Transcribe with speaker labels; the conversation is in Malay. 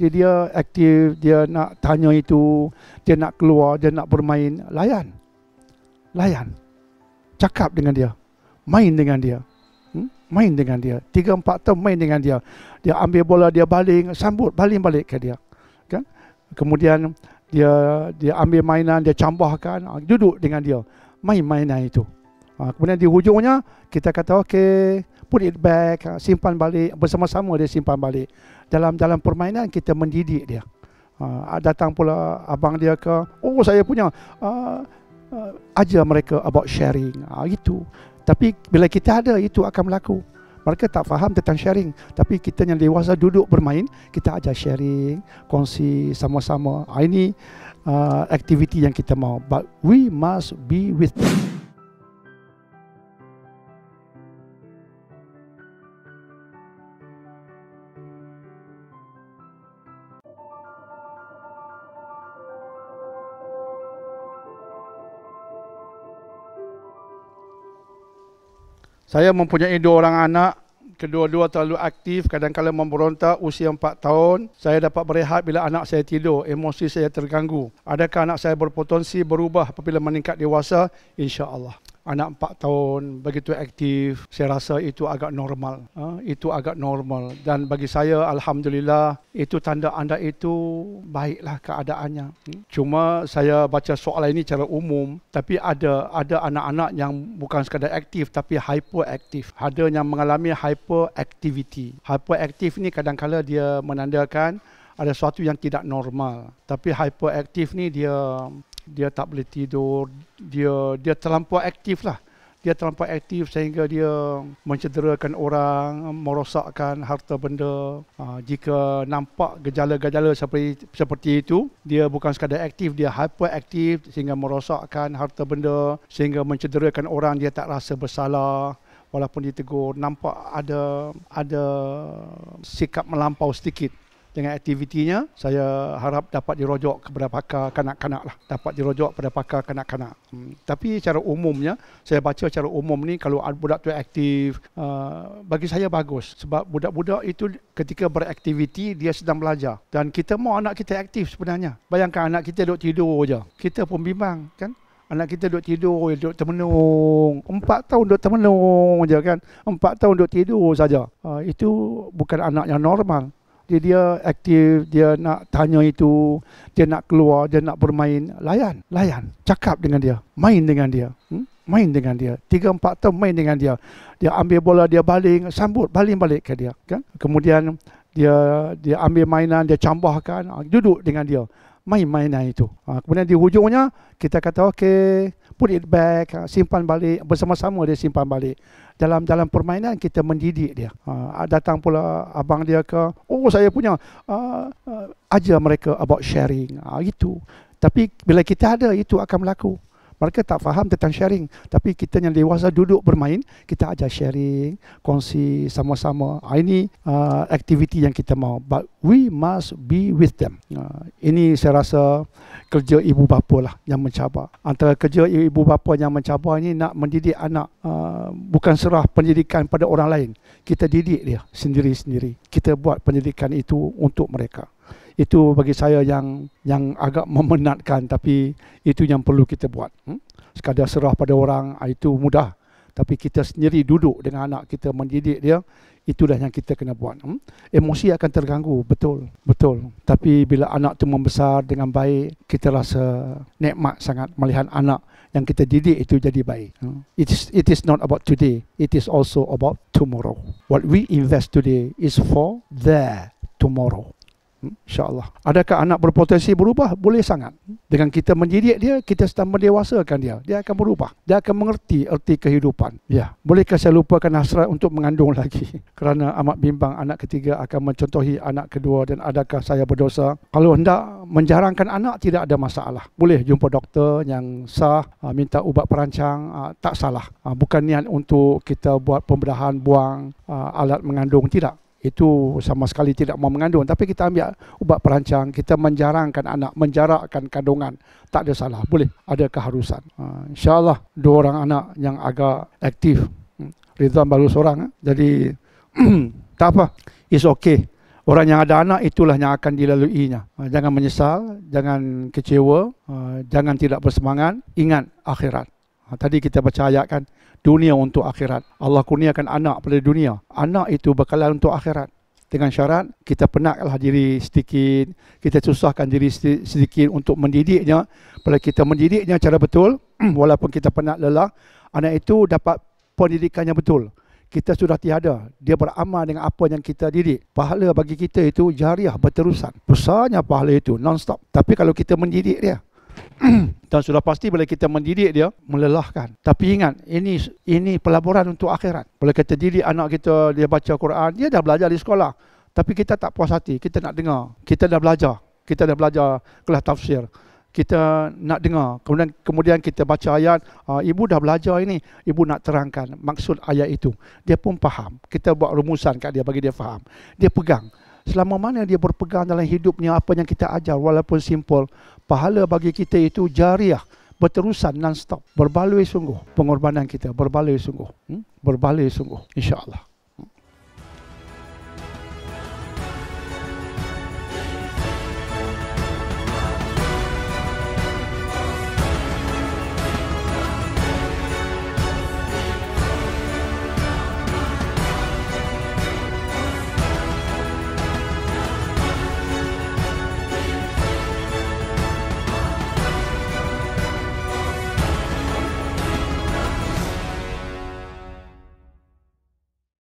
Speaker 1: Dia aktif, dia nak tanya itu, dia nak keluar, dia nak bermain, layan. Cakap dengan dia, main dengan dia. Main dengan dia. 3-4 tahun main dengan dia. Dia ambil bola, dia baling, sambut, baling balik ke dia. Kan? Kemudian dia ambil mainan, dia cambahkan, duduk dengan dia. Main mainan itu. Kemudian di hujungnya kita kata okey, put it back, simpan balik, bersama-sama dia simpan balik. Dalam permainan kita mendidik dia. Datang pula abang dia ke, oh saya punya, ajar mereka about sharing. Itu. Tapi bila kita ada, itu akan berlaku. Mereka tak faham tentang sharing, tapi kita yang dewasa duduk bermain, kita ajar sharing, kongsi sama-sama. Ini aktiviti yang kita mau. But we must be with them. Saya mempunyai 2 orang anak, kedua-dua terlalu aktif, kadang-kadang memberontak usia 4 tahun. Saya dapat berehat bila anak saya tidur, emosi saya terganggu. Adakah anak saya berpotensi berubah apabila meningkat dewasa? InsyaAllah. Anak 4 tahun begitu aktif, saya rasa itu agak normal. Itu agak normal. Dan bagi saya, Alhamdulillah, itu tanda-tanda itu baiklah keadaannya. Cuma saya baca soalan ini secara umum, tapi ada anak-anak yang bukan sekadar aktif, tapi hyperaktif. Ada yang mengalami hyperactivity. Hyperaktif ni kadang-kadang dia menandakan ada sesuatu yang tidak normal. Tapi hyperaktif ni dia tak boleh tidur, dia terlampau aktif lah. Dia terlampau aktif sehingga dia mencederakan orang, merosakkan harta benda. Jika nampak gejala-gejala seperti itu, dia bukan sekadar aktif, dia hyperaktif sehingga merosakkan harta benda, sehingga mencederakan orang, dia tak rasa bersalah. Walaupun ditegur, nampak ada sikap melampau sedikit dengan aktivitinya. Saya harap dapat dirujuk kepada pakar kanak-kanak lah. Dapat dirujuk kepada pakar kanak-kanak. Tapi secara umumnya, saya baca secara umum ni, kalau budak tu aktif, bagi saya bagus. Sebab budak-budak itu ketika beraktiviti, dia sedang belajar. Dan kita mau anak kita aktif sebenarnya. Bayangkan anak kita duduk tidur je. Kita pun bimbang kan. Anak kita duduk tidur, duduk termenung. 4 tahun duduk termenung je kan. 4 tahun duduk tidur saja. Itu bukan anak yang normal. Dia aktif, dia nak tanya itu, dia nak keluar, dia nak bermain, layan. Cakap dengan dia, main dengan dia. Main dengan dia. 3-4 tahun main dengan dia. Dia ambil bola, dia baling, sambut, baling balik ke dia. Kan? Kemudian dia ambil mainan, dia cambahkan, duduk dengan dia. Main mainan itu. Kemudian di hujungnya kita kata okey, put it back, simpan balik, bersama-sama dia simpan balik. Dalam permainan kita mendidik dia. Datang pula abang dia ke, oh saya punya, ajar mereka about sharing. Itu. Tapi bila kita ada, itu akan berlaku. Mereka tak faham tentang sharing, tapi kita yang dewasa duduk bermain, kita ajar sharing, kongsi sama-sama. Ini aktiviti yang kita mau. But we must be with them. Ini saya rasa kerja ibu bapa lah yang mencabar. Antara kerja ibu bapa yang mencabar ini nak mendidik anak, bukan serah pendidikan pada orang lain. Kita didik dia sendiri-sendiri. Kita buat pendidikan itu untuk mereka. Itu bagi saya yang agak memenatkan, tapi itu yang perlu kita buat. Sekadar serah pada orang, itu mudah. Tapi kita sendiri duduk dengan anak kita, mendidik dia, itulah yang kita kena buat. Emosi akan terganggu, betul. Tapi bila anak itu membesar dengan baik, kita rasa nikmat sangat melihat anak yang kita didik itu jadi baik. It is not about today, it is also about tomorrow. What we invest today is for their tomorrow. InsyaAllah. Adakah anak berpotensi berubah? Boleh sangat. Dengan kita mendidik dia, kita sedang mendewasakan dia. Dia akan berubah. Dia akan mengerti erti kehidupan. Ya. Bolehkah saya lupakan hasrat untuk mengandung lagi? Kerana amat bimbang anak ketiga akan mencontohi anak kedua, dan adakah saya berdosa? Kalau hendak menjarangkan anak, tidak ada masalah. Boleh jumpa doktor yang sah, minta ubat perancang, tak salah. Bukan niat untuk kita buat pembedahan, buang alat mengandung, tidak. Itu sama sekali tidak mau mengandung. Tapi kita ambil ubat perancang, kita menjarangkan anak, menjarakkan kandungan, tak ada salah, boleh, ada keharusan. InsyaAllah 2 orang anak yang agak aktif. Ridwan baru seorang, jadi tak apa, it's okay. Orang yang ada anak itulah yang akan dilaluinya. Jangan menyesal, jangan kecewa, jangan tidak bersemangat, ingat akhirat. Tadi kita baca ayat kan, dunia untuk akhirat. Allah kurniakan anak pada dunia. Anak itu bekalan untuk akhirat. Dengan syarat kita penatlah diri sedikit, kita susahkan diri sedikit untuk mendidiknya. Bila kita mendidiknya cara betul, walaupun kita penat lelah, anak itu dapat pendidikannya betul. Kita sudah tiada, dia beramal dengan apa yang kita didik. Pahala bagi kita itu jariah berterusan. Besarnya pahala itu non-stop. Tapi kalau kita mendidik dia, dan sudah pasti bila kita mendidik dia, melelahkan. Tapi ingat, ini pelaburan untuk akhirat. Bila kita didik anak kita, dia baca Quran, dia dah belajar di sekolah. Tapi kita tak puas hati, kita nak dengar. Kita dah belajar kelas tafsir. Kita nak dengar, kemudian kita baca ayat, ibu dah belajar ini, ibu nak terangkan maksud ayat itu. Dia pun faham, kita buat rumusan kat dia bagi dia faham. Dia pegang, selama mana dia berpegang dalam hidupnya apa yang kita ajar, walaupun simple, pahala bagi kita itu jariah, berterusan non-stop. Berbaloi sungguh pengorbanan kita, berbaloi sungguh, berbaloi sungguh, insya-Allah.